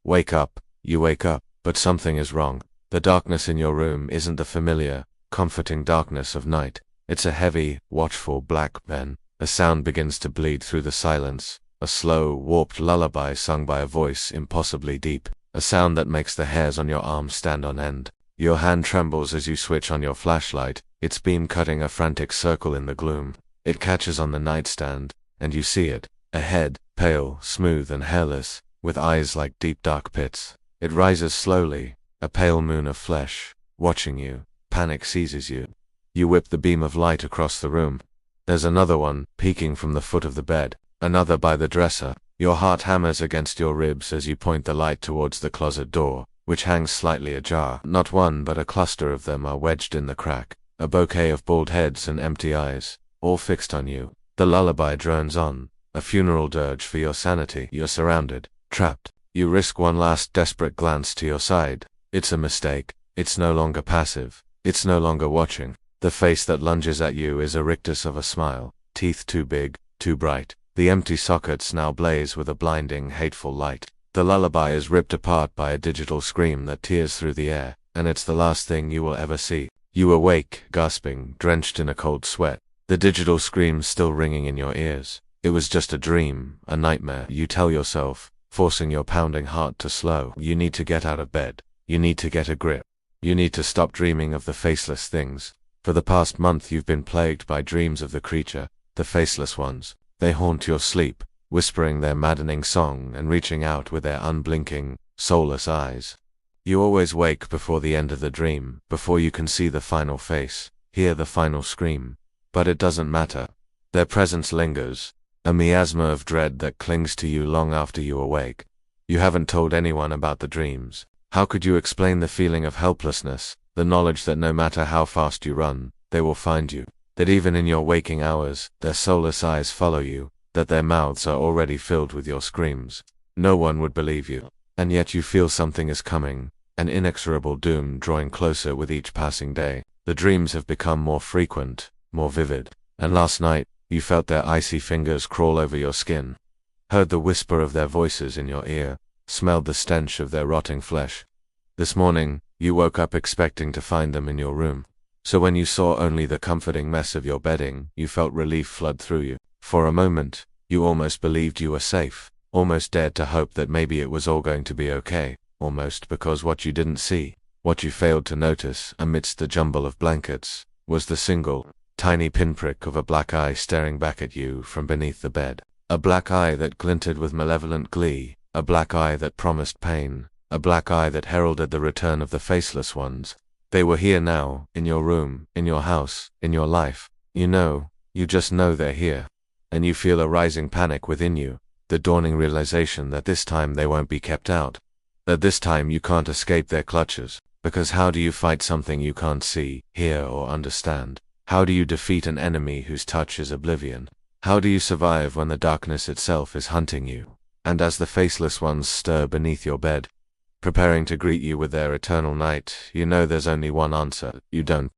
Wake up. You wake up, but something is wrong. The darkness in your room isn't the familiar, comforting darkness of night. It's a heavy, watchful black pen. A sound begins to bleed through the silence. A slow, warped lullaby sung by a voice impossibly deep. A sound that makes the hairs on your arms stand on end. Your hand trembles as you switch on your flashlight, its beam cutting a frantic circle in the gloom. It catches on the nightstand, and you see it. A head, pale, smooth and hairless, with eyes like deep dark pits. It rises slowly, a pale moon of flesh, watching you. Panic seizes you. You whip the beam of light across the room. There's another one, peeking from the foot of the bed. Another by the dresser. Your heart hammers against your ribs as you point the light towards the closet door, which hangs slightly ajar. Not one but a cluster of them are wedged in the crack. A bouquet of bald heads and empty eyes, all fixed on you. The lullaby drones on, a funeral dirge for your sanity. You're surrounded, trapped. You risk one last desperate glance to your side. It's a mistake. It's no longer passive. It's no longer watching. The face that lunges at you is a rictus of a smile, teeth too big, too bright. The empty sockets now blaze with a blinding, hateful light. The lullaby is ripped apart by a digital scream that tears through the air, and it's the last thing you will ever see. You awake, gasping, drenched in a cold sweat, the digital scream still ringing in your ears. It was just a dream, a nightmare, you tell yourself, forcing your pounding heart to slow. You need to get out of bed. You need to get a grip. You need to stop dreaming of the faceless things. For the past month you've been plagued by dreams of the creature, the faceless ones. They haunt your sleep, whispering their maddening song and reaching out with their unblinking, soulless eyes. You always wake before the end of the dream, before you can see the final face, hear the final scream. But it doesn't matter. Their presence lingers, a miasma of dread that clings to you long after you awake. You haven't told anyone about the dreams. How could you explain the feeling of helplessness, the knowledge that no matter how fast you run, they will find you? That even in your waking hours, their soulless eyes follow you, that their mouths are already filled with your screams. No one would believe you. And yet you feel something is coming, an inexorable doom drawing closer with each passing day. The dreams have become more frequent, more vivid. And last night, you felt their icy fingers crawl over your skin, heard the whisper of their voices in your ear, smelled the stench of their rotting flesh. This morning, you woke up expecting to find them in your room. So when you saw only the comforting mess of your bedding, you felt relief flood through you. For a moment, you almost believed you were safe, almost dared to hope that maybe it was all going to be okay, almost because what you didn't see, what you failed to notice amidst the jumble of blankets, was the single, tiny pinprick of a black eye staring back at you from beneath the bed. A black eye that glinted with malevolent glee, a black eye that promised pain, a black eye that heralded the return of the faceless ones. They were here now, in your room, in your house, in your life. You just know they're here. And you feel a rising panic within you, the dawning realization that this time they won't be kept out. That this time you can't escape their clutches. Because how do you fight something you can't see, hear or understand? How do you defeat an enemy whose touch is oblivion? How do you survive when the darkness itself is hunting you? And as the faceless ones stir beneath your bed, preparing to greet you with their eternal night, you know there's only one answer. You don't.